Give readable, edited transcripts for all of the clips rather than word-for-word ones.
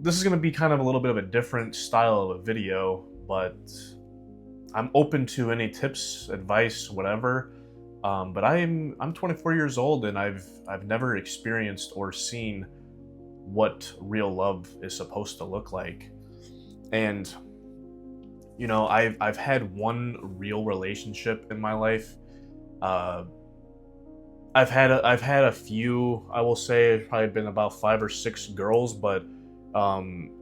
this is going to be kind of a little bit of a different style of a video, but I'm open to any tips, advice, whatever. But I'm 24 years old, and I've never experienced or seen what real love is supposed to look like. And I've had one real relationship in my life. Uh, I've had a few. I will say it's probably been about 5 or 6 girls, but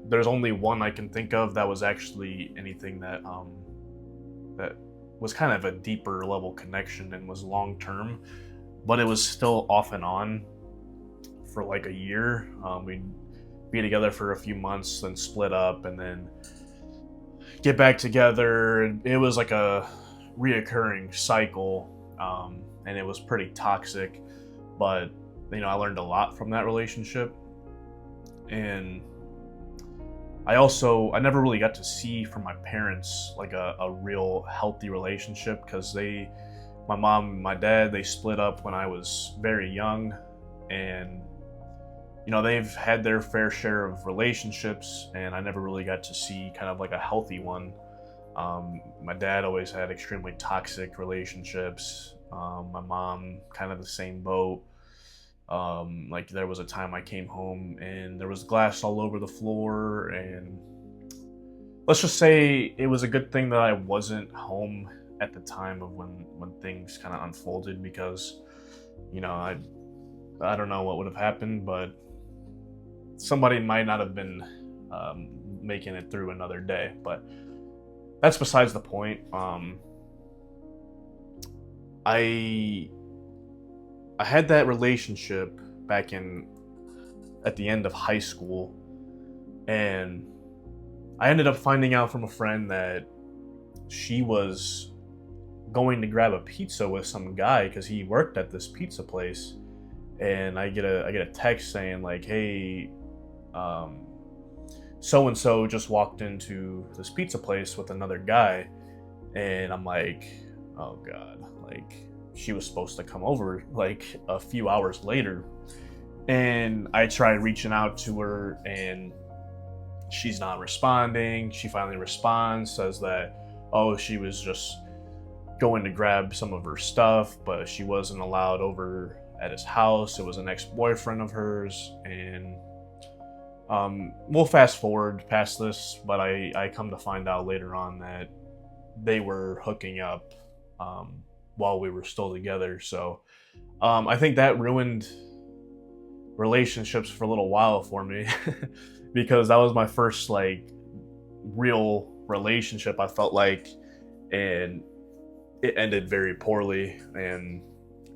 there's only one I can think of that was actually anything that was kind of a deeper level connection and was long term, but it was still off and on for like a year. We'd be together for a few months, then split up, and then get back together. It was like a reoccurring cycle, and it was pretty toxic. But I learned a lot from that relationship, and I never really got to see from my parents like a real healthy relationship, because my mom and my dad, they split up when I was very young, and they've had their fair share of relationships, and I never really got to see kind of like a healthy one. My dad always had extremely toxic relationships. My mom, kind of the same boat. Like there was a time I came home and there was glass all over the floor, and let's just say it was a good thing that I wasn't home at the time of when things kind of unfolded, because I don't know what would have happened, but somebody might not have been making it through another day. But that's besides the point. I had that relationship back at the end of high school, and I ended up finding out from a friend that she was going to grab a pizza with some guy because he worked at this pizza place. And I get a text saying like, "Hey, so and so just walked into this pizza place with another guy," and I'm like, "Oh God!" Like, she was supposed to come over like a few hours later, and I tried reaching out to her, and she's not responding. She finally responds, says that, oh, she was just going to grab some of her stuff, but she wasn't allowed over at his house. It was an ex-boyfriend of hers. And we'll fast forward past this, but I come to find out later on that they were hooking up while we were still together. So I think that ruined relationships for a little while for me because that was my first like real relationship, I felt like, and it ended very poorly. And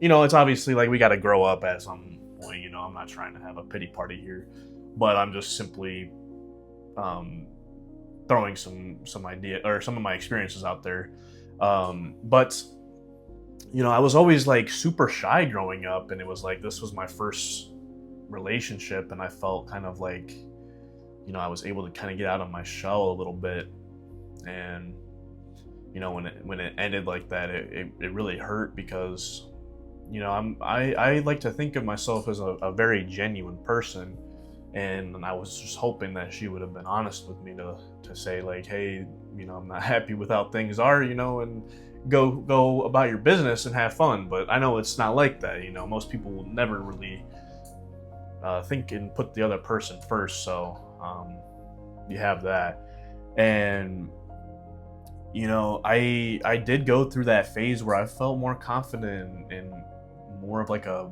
it's obviously like we got to grow up at some point. I'm not trying to have a pity party here, but I'm just simply throwing some idea or some of my experiences out there. But I was always like super shy growing up, and it was like this was my first relationship, and I felt kind of like I was able to kind of get out of my shell a little bit. And when it ended like that, it really hurt, because I like to think of myself as a very genuine person, and I was just hoping that she would have been honest with me to say like, hey, I'm not happy with how things are, and go about your business and have fun. But I know it's not like that. Most people will never really think and put the other person first. So you have that. And I did go through that phase where I felt more confident and more of like a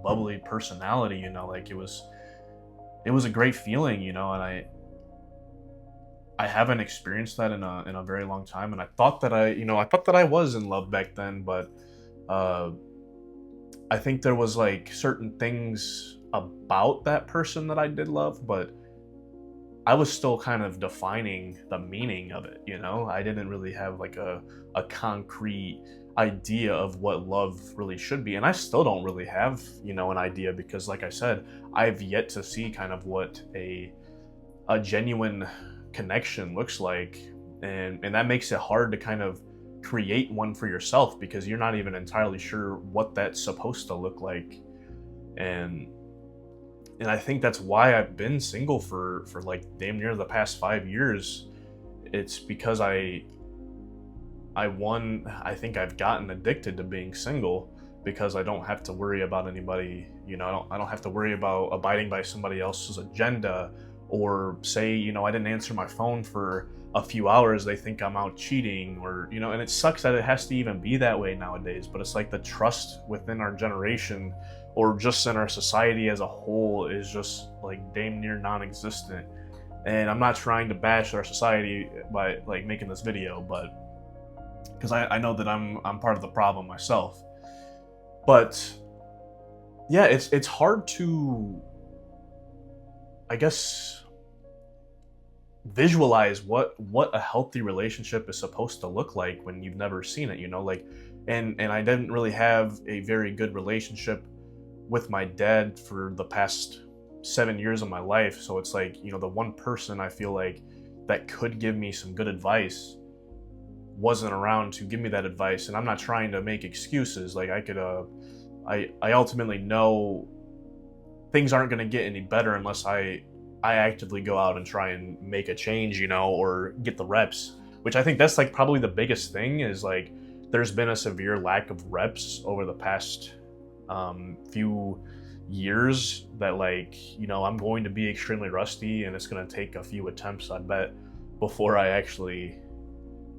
bubbly personality. Like it was a great feeling. And I haven't experienced that in a very long time. And I thought that I was in love back then, but I think there was like certain things about that person that I did love, but I was still kind of defining the meaning of it. I didn't really have like a concrete idea of what love really should be. And I still don't really have, an idea, because like I said, I've yet to see kind of what a genuine connection looks like. And that makes it hard to kind of create one for yourself, because you're not even entirely sure what that's supposed to look like. And And I think that's why I've been single for like damn near the past 5 years. It's because I think I've gotten addicted to being single because I don't have to worry about anybody. I don't have to worry about abiding by somebody else's agenda, or say, I didn't answer my phone for a few hours, they think I'm out cheating, or, and it sucks that it has to even be that way nowadays, but it's like the trust within our generation, or just in our society as a whole, is just like damn near non-existent. And I'm not trying to bash our society by like making this video, but because I know that I'm part of the problem myself. But yeah, it's hard to, I guess, visualize what a healthy relationship is supposed to look like when you've never seen it, like, and I didn't really have a very good relationship with my dad for the past 7 years of my life. So it's like, the one person I feel like that could give me some good advice wasn't around to give me that advice. And I'm not trying to make excuses. Like, I ultimately know things aren't going to get any better unless I actively go out and try and make a change, or get the reps, which I think that's like probably the biggest thing, is like there's been a severe lack of reps over the past few years, that like, I'm going to be extremely rusty, and it's going to take a few attempts, I bet, before I actually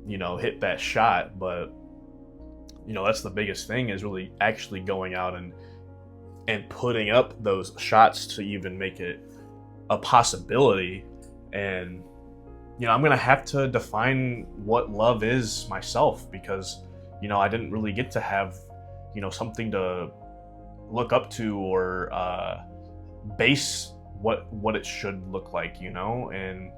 hit that shot. But that's the biggest thing, is really actually going out and putting up those shots to even make it a possibility. And I'm gonna have to define what love is myself, because I didn't really get to have something to look up to, or base what it should look like, and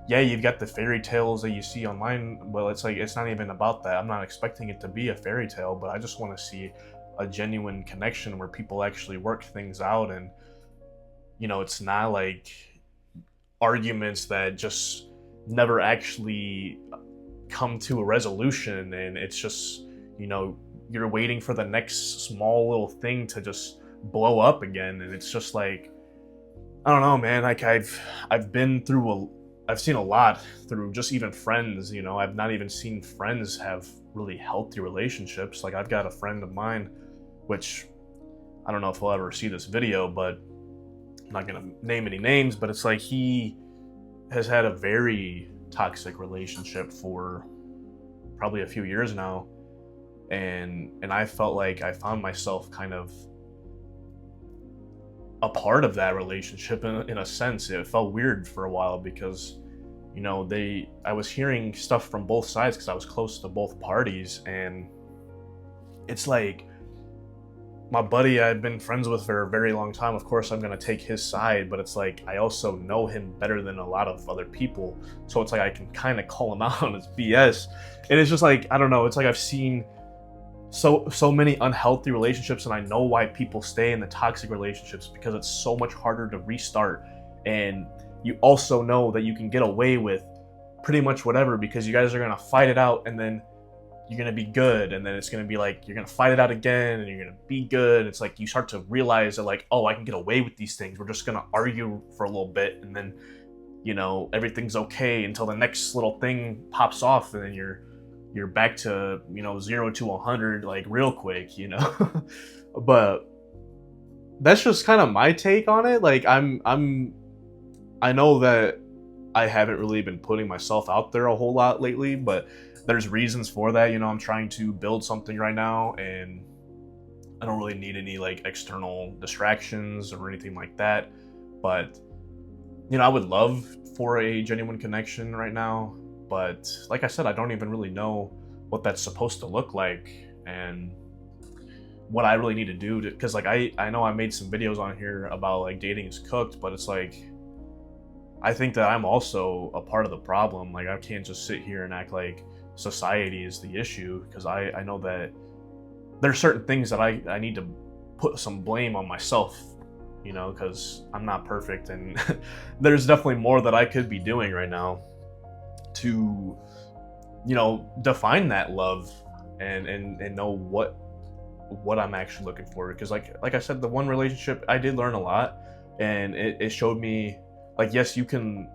yeah, you've got the fairy tales that you see online. Well, it's like, it's not even about that. I'm not expecting it to be a fairy tale, but I just want to see a genuine connection where people actually work things out. And it's not like arguments that just never actually come to a resolution, and it's just you're waiting for the next small little thing to just blow up again. And it's just like, I don't know, man. Like, I've been through I've seen a lot through just even friends. I've not even seen friends have really healthy relationships. Like, I've got a friend of mine, which I don't know if he'll ever see this video, but I'm not gonna name any names, but it's like he has had a very toxic relationship for probably a few years now. And I felt like I found myself kind of a part of that relationship in a sense. It felt weird for a while because I was hearing stuff from both sides, because I was close to both parties. And it's like, my buddy I'd been friends with for a very long time, of course I'm going to take his side, but it's like, I also know him better than a lot of other people, so it's like I can kind of call him out on his BS. And it's just like, I don't know, it's like I've seen so many unhealthy relationships, and I know why people stay in the toxic relationships, because it's so much harder to restart. And you also know that you can get away with pretty much whatever, because you guys are going to fight it out, and then you're going to be good, and then it's going to be like you're going to fight it out again, and you're going to be good. It's like you start to realize that, like, oh, I can get away with these things. We're just going to argue for a little bit, and then everything's okay until the next little thing pops off, and then you're back to 0 to 100 like real quick. But that's just kind of my take on it. Like, I know that I haven't really been putting myself out there a whole lot lately, but there's reasons for that. I'm trying to build something right now, and I don't really need any like external distractions or anything like that. But I would love for a genuine connection right now, but like I said, I don't even really know what that's supposed to look like, and what I really need to do to, because like I know I made some videos on here about like dating is cooked, but it's like, I think that I'm also a part of the problem. Like, I can't just sit here and act like society is the issue, because I know that there's certain things that I need to put some blame on myself, because I'm not perfect, and there's definitely more that I could be doing right now to define that love and know what I'm actually looking for. Because like I said, the one relationship, I did learn a lot, And it showed me, like, yes, you can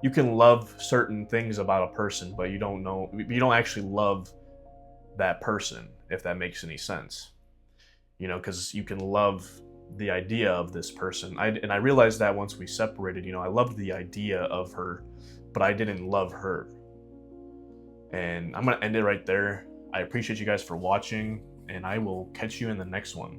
love certain things about a person, but you don't actually love that person, if that makes any sense. Because you can love the idea of this person. I realized that once we separated. I loved the idea of her, but I didn't love her. And I'm gonna end it right there. I appreciate you guys for watching, and I will catch you in the next one.